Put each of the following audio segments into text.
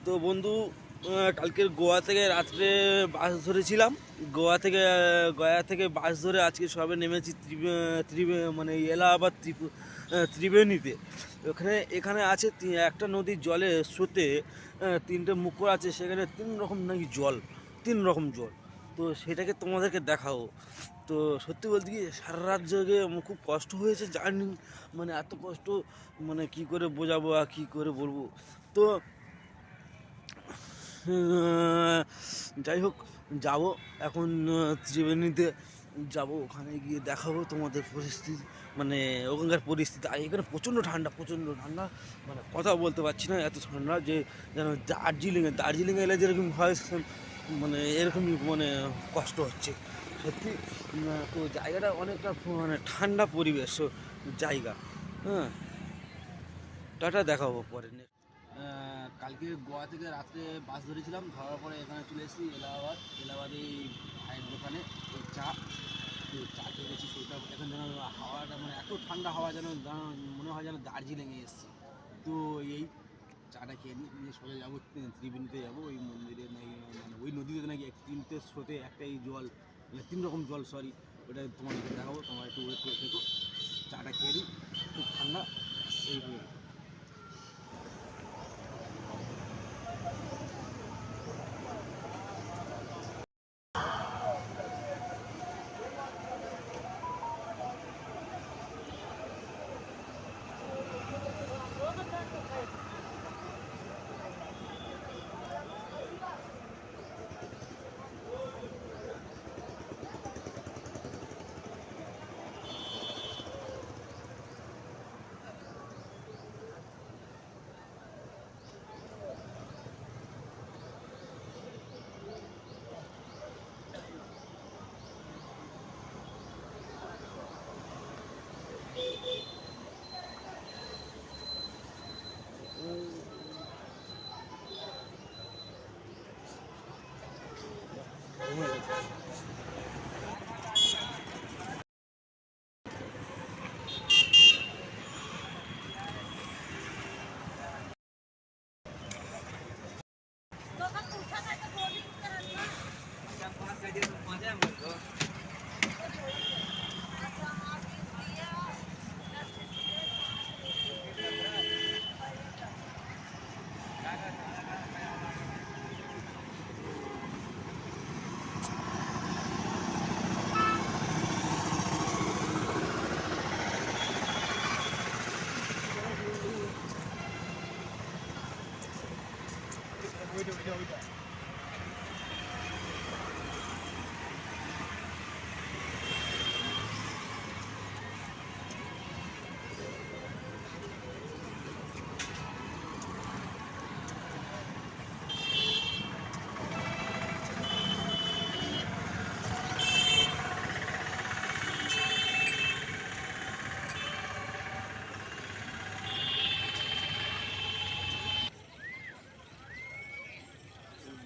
তো বন্ধু, কালকের গোয়া থেকে রাত্রে বাস ধরেছিলাম। গয়া থেকে বাস ধরে আজকে সবে নেমেছি মানে এলাহাবাদ ত্রিবেণীতে। এখানে আছে একটা নদীর জলে স্রোতে তিনটে মুখর আছে, সেখানে তিন রকম নাকি জল, তিন রকম জল। তো সেটাকে তোমাদেরকে দেখাবো। তো সত্যি বলতে কি, সারা রাত জেগে আমার খুব কষ্ট হয়েছে জার্নি, মানে এত কষ্ট, মানে কি করে বোঝাবো আর কি করে বলবো। তো যাই হোক, যাব এখন ত্রিবেণীতে যাব। ওখানে গিয়ে দেখাবো তোমাদের পরিস্থিতি, মানে ওখানকার পরিস্থিতি। আর এখানে প্রচণ্ড ঠান্ডা, প্রচণ্ড ঠান্ডা, মানে কথা বলতে পারছি না, এত ঠান্ডা যে যেন দার্জিলিংয়ে এলে যেরকম হয়, মানে এরকমই মানে কষ্ট হচ্ছে সত্যি। তো জায়গাটা অনেকটা মানে ঠান্ডা পরিবেশ জায়গা। হ্যাঁ, টাটা, দেখাবো পরে। কালকে গোয়া থেকে রাত্রে বাস ধরেছিলাম, ধরার পরে এখানে চলে এসেছি এলাহাবাদে ভাইয়ের দোকানে ওই চা খেয়েছি। সেটা এখন যেন হাওয়াটা, মানে এত ঠান্ডা হাওয়া, যেন মনে হয় যেন দার্জিলিংয়ে এসেছি। তো এই চাটা খেয়ে নিয়ে সোজা যাবো ত্রিবেণীতে, যাবো ওই মন্দিরে নাকি, মানে ওই নদীতে নাকি তিনটে স্রোতে একটাই জল, মানে তিন রকম জল, সরি। ওটা তোমাদেরকে দেখাবো, তোমার একটু ওয়েট করে থেকো। চাটা খেয়ে নিই, খুব ঠান্ডা এই হয়ে।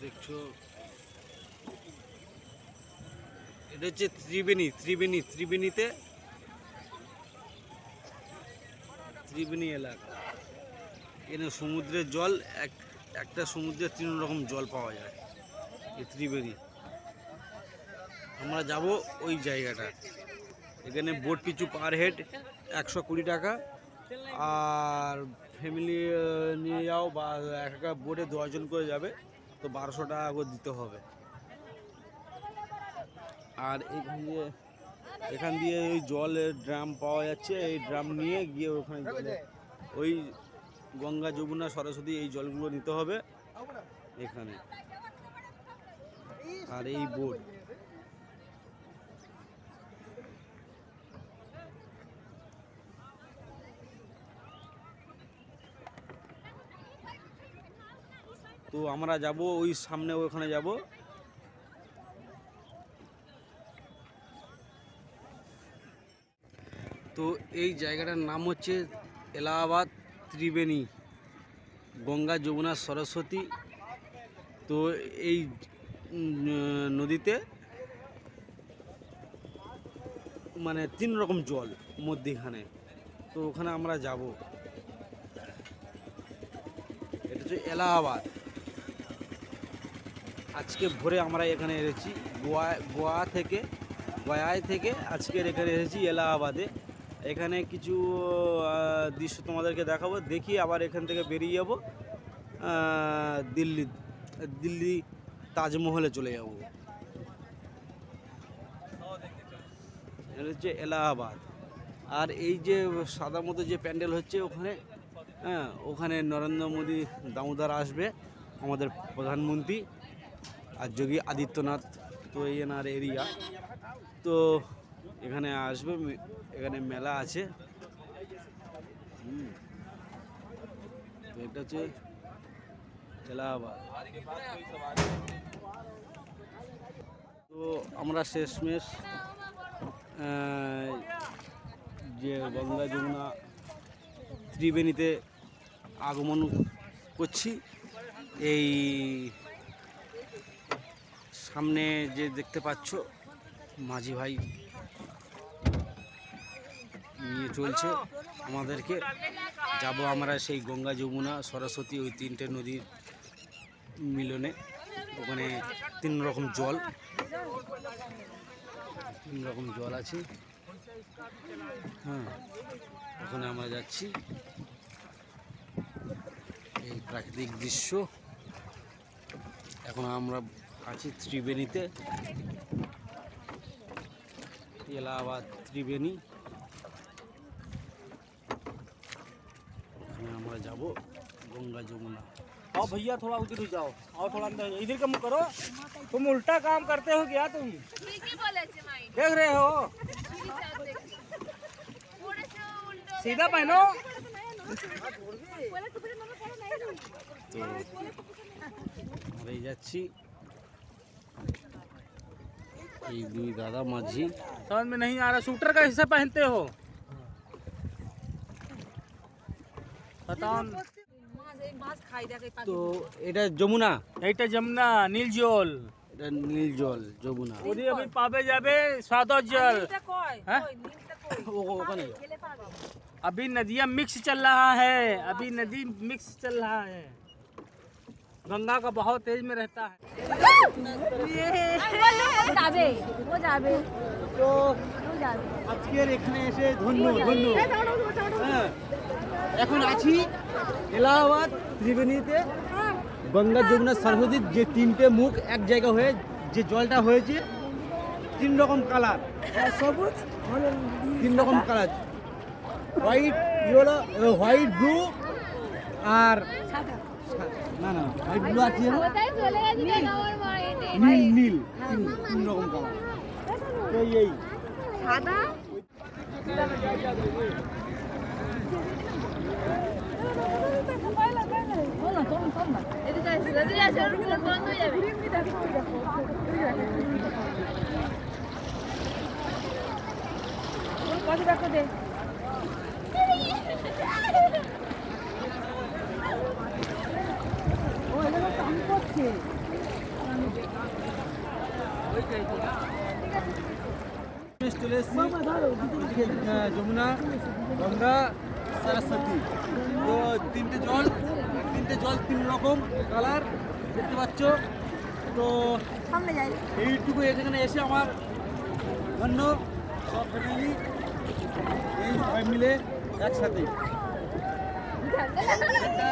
দেখছো, এটা হচ্ছে ত্রিবেণী এলাকা। এখানে সমুদ্রের জল, একটা সমুদ্রের তিন রকম জল পাওয়া যায় এই ত্রিবেণী। আমরা যাব ওই জায়গাটা। এখানে বোট পিছু পার হেড 120 টাকা, আর ফ্যামিলি নিয়ে যাও বা একটা বোটে 10 জন করে যাবে তো 1200 টাকা করে দিতে হবে। আর এখান দিয়ে ওই জলের ড্রাম পাওয়া যাচ্ছে, এই ড্রাম নিয়ে গিয়ে ওখানে ওই গঙ্গা, যমুনা, সরস্বতী এই জলগুলো নিতে হবে এখানে। আর এই বোট, তো আমরা যাব ওই সামনে, ওখানে যাব। তো এই জায়গাটার নাম হচ্ছে এলাহাবাদ ত্রিবেণী, গঙ্গা, যমুনা, সরস্বতী। তো এই নদীতে মানে তিন রকম জল মধ্যেখানে। তো ওখানে আমরা যাব। এটা হচ্ছে এলাহাবাদ। আজকে ভোরে আমরা এখানে এসেছি গয়ায় থেকে আজকের এখানে এসেছি এলাহাবাদে। এখানে কিছু দৃশ্য তোমাদেরকে দেখাবো, দেখি আবার এখান থেকে বেরিয়ে যাব দিল্লি তাজমহলে চলে যাব। এটা হচ্ছে এলাহাবাদ। আর এই যে সাদা মতো যে প্যান্ডেল হচ্ছে ওখানে, হ্যাঁ ওখানে নরেন্দ্র মোদী দামোদর আসবে, আমাদের প্রধানমন্ত্রী আর যোগী আদিত্যনাথ। তো এই এনার এরিয়া, তো এখানে আসবে, এখানে মেলা আছে। তো এটা হচ্ছে এলাহাবাদ। তো আমরা শেষমেশ যে গঙ্গা যমুনা ত্রিবেণীতে আগমন করছি। এই সামনে যে দেখতে পাচ্ছ মাঝি ভাই নিয়ে চলছে আমাদেরকে, যাব আমরা সেই গঙ্গা যমুনা সরস্বতী ওই তিনটে নদীর মিলনে। ওখানে তিন রকম জল আছে, হ্যাঁ ওখানে আমরা যাচ্ছি। এই প্রাকৃতিক দৃশ্য। এখন আমরা আছি ত্রিবেণীতে, এলাহাবাদ ত্রিবেণী। ওখানে আমরা যাব गंगा जमुना। आओ भैया थोड़ा उधर ही जाओ, आओ थोड़ा अंदर, इधर का मुँह करो। तुम उल्टा काम करते हो क्या तुम? देख रहे हो? सीधा पहनो। তো আমরা যাচ্ছি, এই দুই দাদা মাঝি। समझ में नहीं आ रहा, शूटर का हिस्सा पहनते हो? बताओ। তো এটা যমুনা, এইটা যমুনা নীল জল, এটা নীল জল যমুনা। ওদি अभी পাবে যাবে সাদা জল। হ্যাঁ ওখানে अभी नदियाँ मिक्स चल रहा है, अभी नदी मिक्स चल रहा है, गंगा का बहुत तेज में रहता है। তো আজকের এখানে এসে ধন্য হ্যাঁ, এখন আছি এলাহাবাদ ত্রিবেণীতে। গঙ্গা যমুনা সরস্বতীর যে তিনটে মুখ এক জায়গা হয়ে যে জলটা হয়েছে, তিন রকম কালার, সবুজ, তিন রকম colour, white yellow, white blue আর না হোয়াইট ব্লু আছে নীল নীল, তিন রকম কালার। তো এই সাদা বন্ধ হয়ে যাবে। চলে এসেছি যমুনা গঙ্গা সরস্বতী। তো তিনটে জল তিন রকম কালার দেখতে পাচ্ছ। তো এইটুকু এখানে এসে আমার ধন্য, সব ফ্যামিলি এই সবাই মিলে একসাথে। না